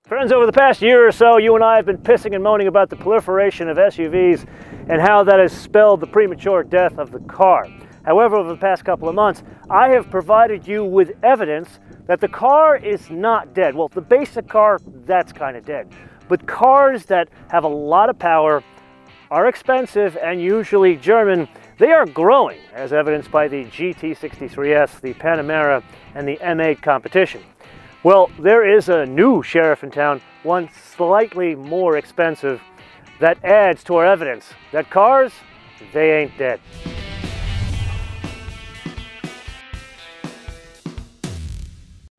Friends, over the past year or so, you and I have been pissing and moaning about the proliferation of SUVs and how that has spelled the premature death of the car. However, over the past couple of months, I have provided you with evidence that the car is not dead. Well, the basic car, that's kind of dead. But cars that have a lot of power, are expensive, and usually German, they are growing, as evidenced by the GT63S, the Panamera, and the M8 competition. Well, there is a new sheriff in town, one slightly more expensive, that adds to our evidence that cars, they ain't dead.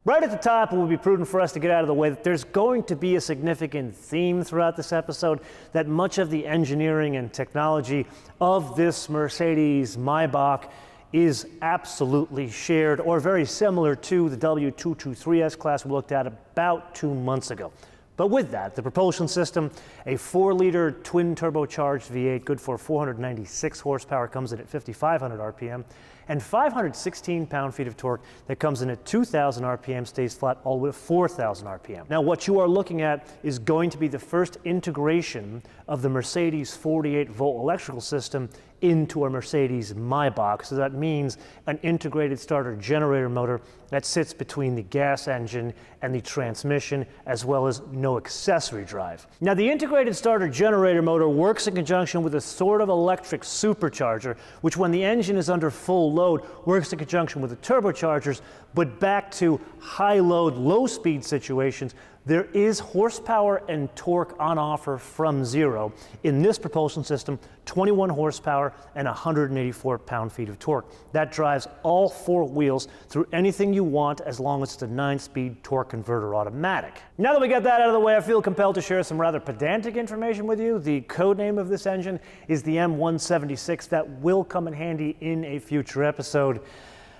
Right at the top, it would be prudent for us to get out of the way that there's going to be a significant theme throughout this episode, that much of the engineering and technology of this Mercedes Maybach is absolutely shared or very similar to the W223 class we looked at about 2 months ago. But with that, the propulsion system, a 4-liter twin turbocharged V8, good for 496 horsepower, comes in at 5,500 RPM, and 516 pound-feet of torque that comes in at 2,000 RPM, stays flat all the way to 4,000 RPM. Now, what you are looking at is going to be the first integration of the Mercedes 48-volt electrical system into a Mercedes Maybach. So that means an integrated starter generator motor that sits between the gas engine and the transmission, as well as no accessory drive. Now, the integrated starter generator motor works in conjunction with a sort of electric supercharger, which when the engine is under full load, works in conjunction with the turbochargers, but back to high load, low speed situations, there is horsepower and torque on offer from zero. In this propulsion system, 21 horsepower and 184 pound-feet of torque. That drives all 4 wheels through anything you want as long as it's a 9-speed torque converter automatic. Now that we got that out of the way, I feel compelled to share some rather pedantic information with you. The code name of this engine is the M176. That will come in handy in a future episode.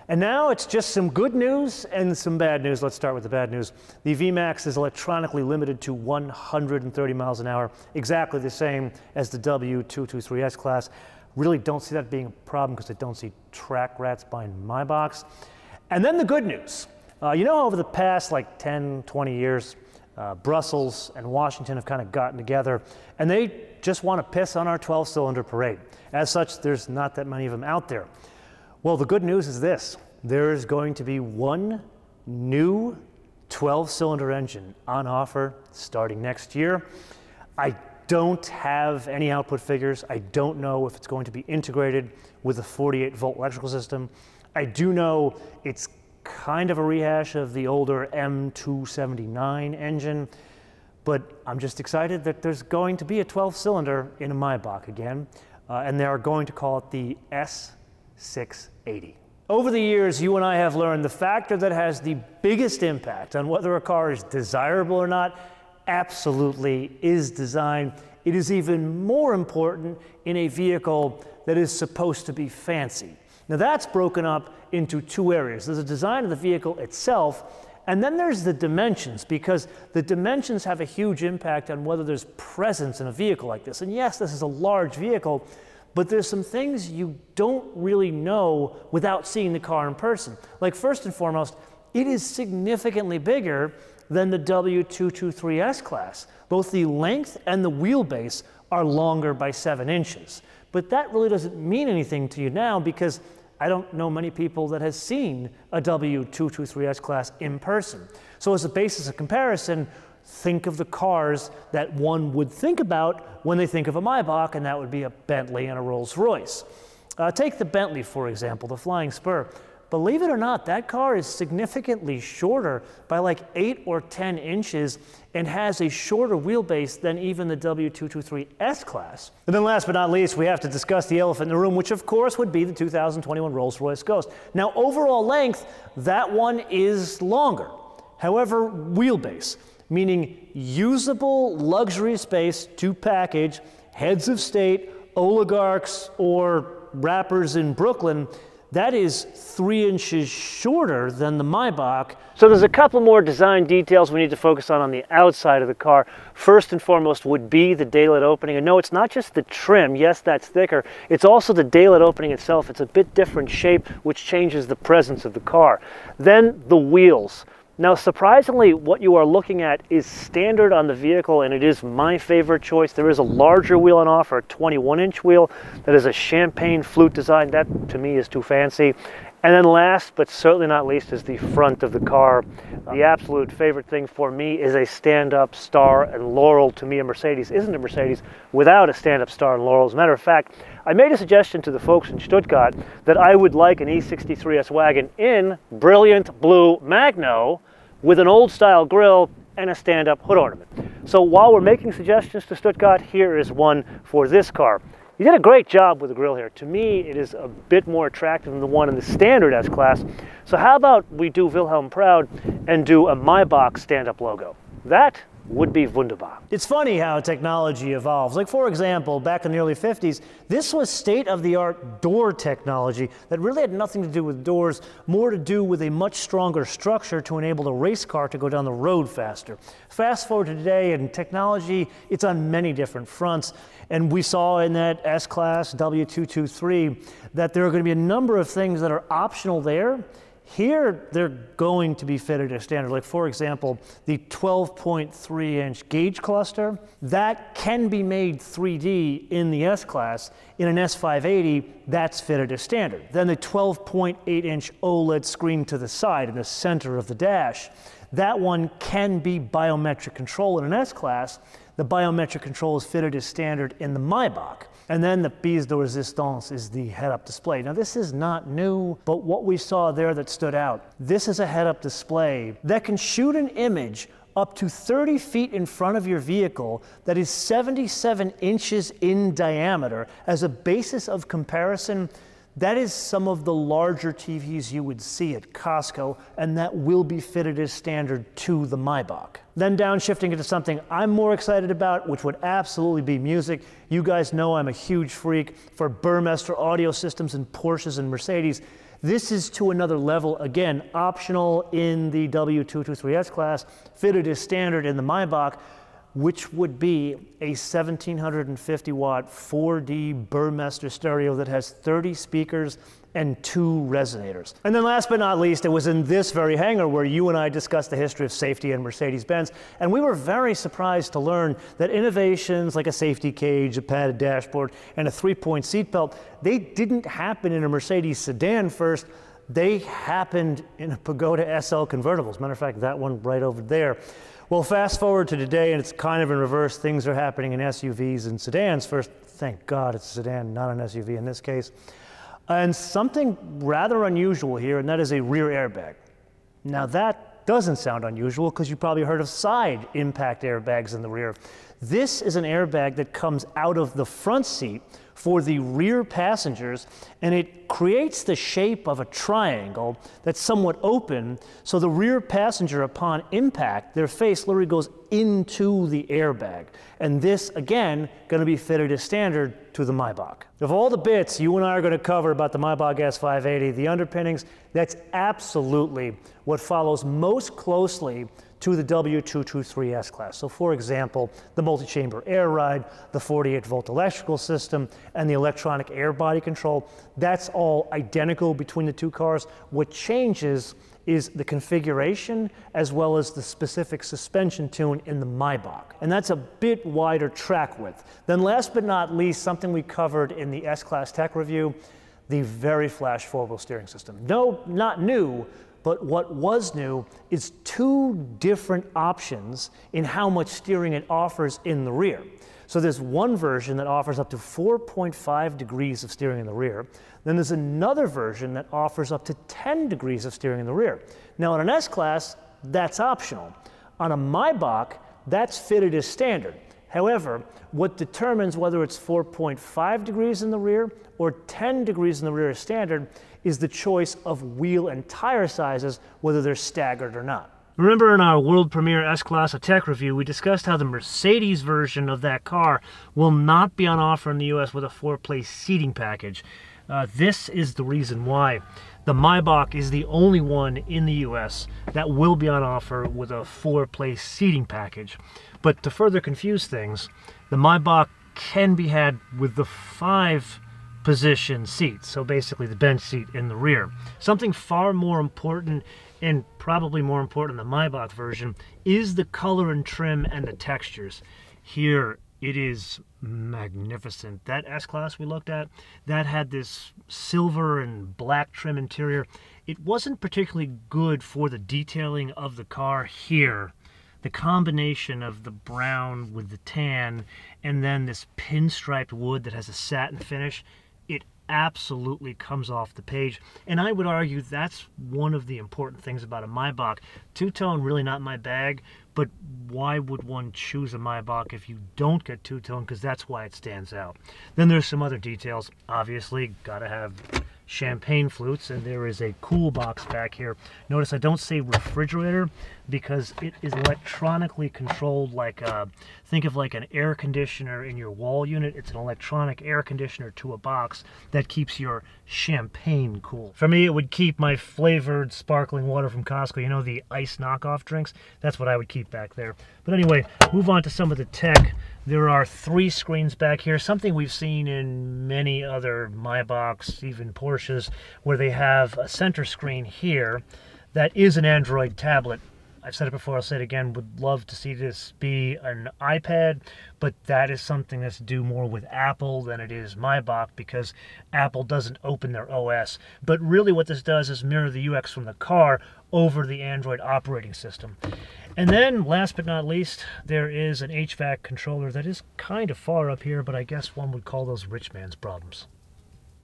And now it's just some good news and some bad news. Let's start with the bad news. The VMAX is electronically limited to 130 miles an hour, exactly the same as the W223 class. Really don't see that being a problem because I don't see track rats buying Maybachs. And then the good news. You know, over the past like 10, 20 years, Brussels and Washington have kind of gotten together and they just want to piss on our 12-cylinder parade. As such, there's not that many of them out there. Well, the good news is this. There is going to be one new 12-cylinder engine on offer starting next year. I don't have any output figures. I don't know if it's going to be integrated with a 48-volt electrical system. I do know it's kind of a rehash of the older M279 engine, but I'm just excited that there's going to be a 12-cylinder in a Maybach again, and they are going to call it the S680. Over the years, you and I have learned the factor that has the biggest impact on whether a car is desirable or not absolutely is design. It is even more important in a vehicle that is supposed to be fancy. Now that's broken up into 2 areas. There's the design of the vehicle itself, and then there's the dimensions, because the dimensions have a huge impact on whether there's presence in a vehicle like this. And yes, this is a large vehicle, but there's some things you don't really know without seeing the car in person. Like, first and foremost, it is significantly bigger than the W223 class. Both the length and the wheelbase are longer by 7 inches. But that really doesn't mean anything to you now, because I don't know many people that has seen a W223 class in person. So as a basis of comparison, think of the cars that one would think about when they think of a Maybach, and that would be a Bentley and a Rolls-Royce. Take the Bentley, for example, the Flying Spur. Believe it or not, that car is significantly shorter by like 8 or 10 inches and has a shorter wheelbase than even the W223 class. And then last but not least, we have to discuss the elephant in the room, which of course would be the 2021 Rolls-Royce Ghost. Now, overall length, that one is longer. However, wheelbase, meaning usable luxury space to package heads of state, oligarchs, or rappers in Brooklyn, that is 3 inches shorter than the Maybach. So there's a couple more design details we need to focus on the outside of the car. First and foremost would be the daylight opening. And no, it's not just the trim. Yes, that's thicker. It's also the daylight opening itself. It's a bit different shape, which changes the presence of the car. Then the wheels. Now, surprisingly, what you are looking at is standard on the vehicle, and it is my favorite choice. There is a larger wheel on offer, a 21-inch wheel that is a champagne flute design. That, to me, is too fancy. And then last, but certainly not least, is the front of the car. The absolute favorite thing for me is a stand-up Star and Laurel. To me, a Mercedes isn't a Mercedes without a stand-up Star and Laurel. As a matter of fact, I made a suggestion to the folks in Stuttgart that I would like an E63 S-Wagon in brilliant blue Magno with an old-style grille and a stand-up hood ornament. So while we're making suggestions to Stuttgart, here is one for this car. You did a great job with the grille here. To me, it is a bit more attractive than the one in the standard S-Class. So how about we do Wilhelm proud and do a Maybach stand-up logo? That would be wunderbar. It's funny how technology evolves. Like, for example, back in the early 50s, this was state-of-the-art door technology that really had nothing to do with doors, more to do with a much stronger structure to enable a race car to go down the road faster. Fast forward to today, and technology, it's on many different fronts. And we saw in that S-Class W223 that there are going to be a number of things that are optional there. Here, they're going to be fitted as standard. Like, for example, the 12.3-inch gauge cluster, that can be made 3D in the S-Class. In an S580, that's fitted as standard. Then the 12.8-inch OLED screen to the side in the center of the dash, that one can be biometric control in an S-Class. The biometric control is fitted as standard in the Maybach. And then the pièce de résistance is the head-up display. Now, this is not new, but what we saw there that stood out, this is a head-up display that can shoot an image up to 30 feet in front of your vehicle that is 77 inches in diameter. As a basis of comparison, that is some of the larger TVs you would see at Costco, and that will be fitted as standard to the Maybach. Then downshifting into something I'm more excited about, which would absolutely be music. You guys know I'm a huge freak for Burmester audio systems in Porsches and Mercedes. This is to another level, again, optional in the W223 S-Class, fitted as standard in the Maybach, which would be a 1750-watt 4D Burmester stereo that has 30 speakers and 2 resonators. And then last but not least, it was in this very hangar where you and I discussed the history of safety in Mercedes-Benz, and we were very surprised to learn that innovations like a safety cage, a padded dashboard, and a 3-point seatbelt, they didn't happen in a Mercedes sedan first. They happened in a Pagoda SL convertible. As a matter of fact, that one right over there. Well, fast forward to today, and it's kind of in reverse. Things are happening in SUVs and sedans first. Thank God it's a sedan, not an SUV in this case. And something rather unusual here, and that is a rear airbag. Now, that doesn't sound unusual because you probably heard of side impact airbags in the rear. This is an airbag that comes out of the front seat for the rear passengers, and it creates the shape of a triangle that's somewhat open, so the rear passenger, upon impact, their face literally goes into the airbag. And this, again, going to be fitted as standard to the Maybach. Of all the bits you and I are going to cover about the Maybach S580, the underpinnings, that's absolutely what follows most closely to the W223 S-Class. So, for example, the multi-chamber air ride, the 48-volt electrical system, and the electronic air body control, that's all identical between the two cars. What changes is the configuration as well as the specific suspension tune in the Maybach. And that's a bit wider track width. Then last but not least, something we covered in the S-Class Tech Review, the VariFlash 4-wheel steering system. No, not new, but what was new is 2 different options in how much steering it offers in the rear. So there's one version that offers up to 4.5 degrees of steering in the rear. Then there's another version that offers up to 10 degrees of steering in the rear. Now in an S-Class, that's optional. On a Maybach, that's fitted as standard. However, what determines whether it's 4.5 degrees in the rear or 10 degrees in the rear as standard is the choice of wheel and tire sizes, whether they're staggered or not. Remember in our world premiere S-Class Tech Review, we discussed how the Mercedes version of that car will not be on offer in the US with a 4-place seating package. This is the reason why. The Maybach is the only one in the US that will be on offer with a 4-place seating package. But to further confuse things, the Maybach can be had with the 5 position seats, so basically the bench seat in the rear. Something far more important, and probably more important than the Maybach version, is the color and trim and the textures. Here it is magnificent. That S-Class we looked at, that had this silver and black trim interior. It wasn't particularly good for the detailing of the car. Here, the combination of the brown with the tan and then this pinstriped wood that has a satin finish, it absolutely comes off the page. And I would argue that's one of the important things about a Maybach. Two-tone, really not my bag, but why would one choose a Maybach if you don't get two-tone? Because that's why it stands out. Then there's some other details. Obviously, gotta have champagne flutes, and there is a cool box back here. Notice I don't say refrigerator because it is electronically controlled, like think of like an air conditioner in your wall unit. It's an electronic air conditioner to a box that keeps your champagne cool. For me, it would keep my flavored sparkling water from Costco, you know, the ice knockoff drinks. That's what I would keep back there. But anyway, move on to some of the tech. There are 3 screens back here, something we've seen in many other Maybachs, even Porsches, where they have a center screen here that is an Android tablet. I've said it before, I'll say it again, would love to see this be an iPad, but that is something that's due more with Apple than it is Maybach, because Apple doesn't open their OS. But really what this does is mirror the UX from the car over the Android operating system. And then, last but not least, there is an HVAC controller that is kind of far up here, but I guess one would call those rich man's problems.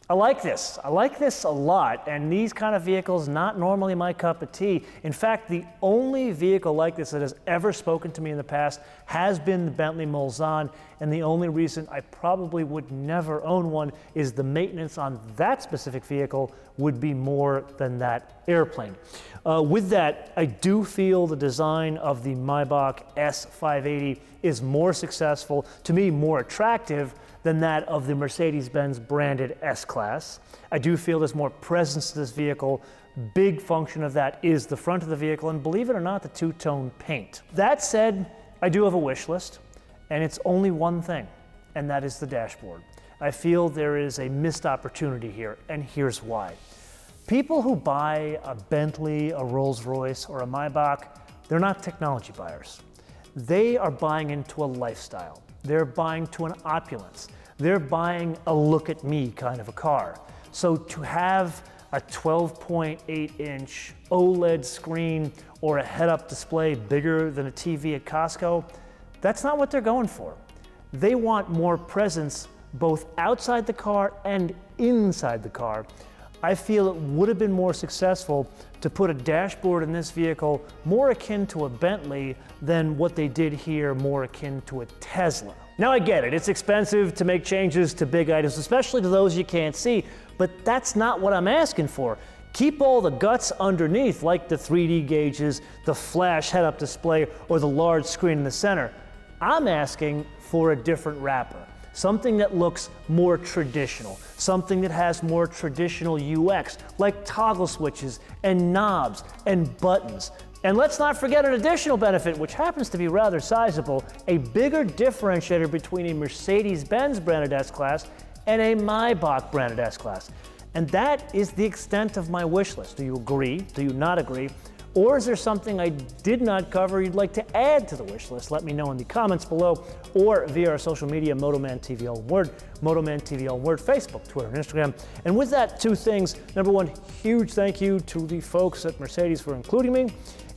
I like this. I like this a lot, and these kind of vehicles, not normally my cup of tea. In fact, the only vehicle like this that has ever spoken to me in the past has been the Bentley Mulsanne, and the only reason I probably would never own one is the maintenance on that specific vehicle would be more than that airplane. With that, I do feel the design of the Maybach S580 is more successful, to me more attractive, than that of the Mercedes-Benz branded S-Class. I do feel there's more presence to this vehicle. Big function of that is the front of the vehicle, and believe it or not, the two-tone paint. That said, I do have a wish list, and it's only one thing, and that is the dashboard. I feel there is a missed opportunity here, and here's why. People who buy a Bentley, a Rolls-Royce, or a Maybach, they're not technology buyers. They are buying into a lifestyle. They're buying to an opulence. They're buying a look-at-me kind of a car. So to have a 12.8-inch OLED screen or a head-up display bigger than a TV at Costco, that's not what they're going for. They want more presence both outside the car and inside the car. I feel it would have been more successful to put a dashboard in this vehicle more akin to a Bentley than what they did here, more akin to a Tesla. Now I get it, it's expensive to make changes to big items, especially to those you can't see, but that's not what I'm asking for. Keep all the guts underneath, like the 3D gauges, the flash head-up display, or the large screen in the center. I'm asking for a different wrapper. Something that looks more traditional, something that has more traditional UX, like toggle switches and knobs and buttons. And let's not forget an additional benefit, which happens to be rather sizable, a bigger differentiator between a Mercedes-Benz branded S-Class and a Maybach branded S-Class. And that is the extent of my wish list. Do you agree? Do you not agree? Or is there something I did not cover you'd like to add to the wish list? Let me know in the comments below or via our social media, Motoman TV all word, Motoman TV all word, Facebook, Twitter, and Instagram. And with that, 2 things. Number 1, huge thank you to the folks at Mercedes for including me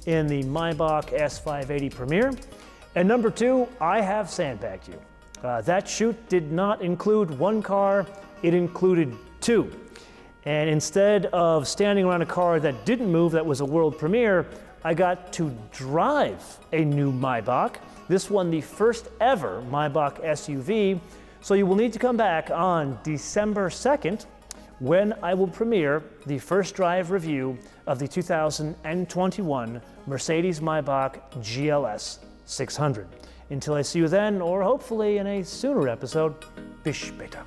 in the Maybach S580 premiere. And number 2, I have sandbagged you. That shoot did not include 1 car, it included 2. And instead of standing around a car that didn't move, that was a world premiere, I got to drive a new Maybach. This one, the first ever Maybach SUV. So you will need to come back on December 2nd when I will premiere the first drive review of the 2021 Mercedes-Maybach GLS 600. Until I see you then, or hopefully in a sooner episode, bis später.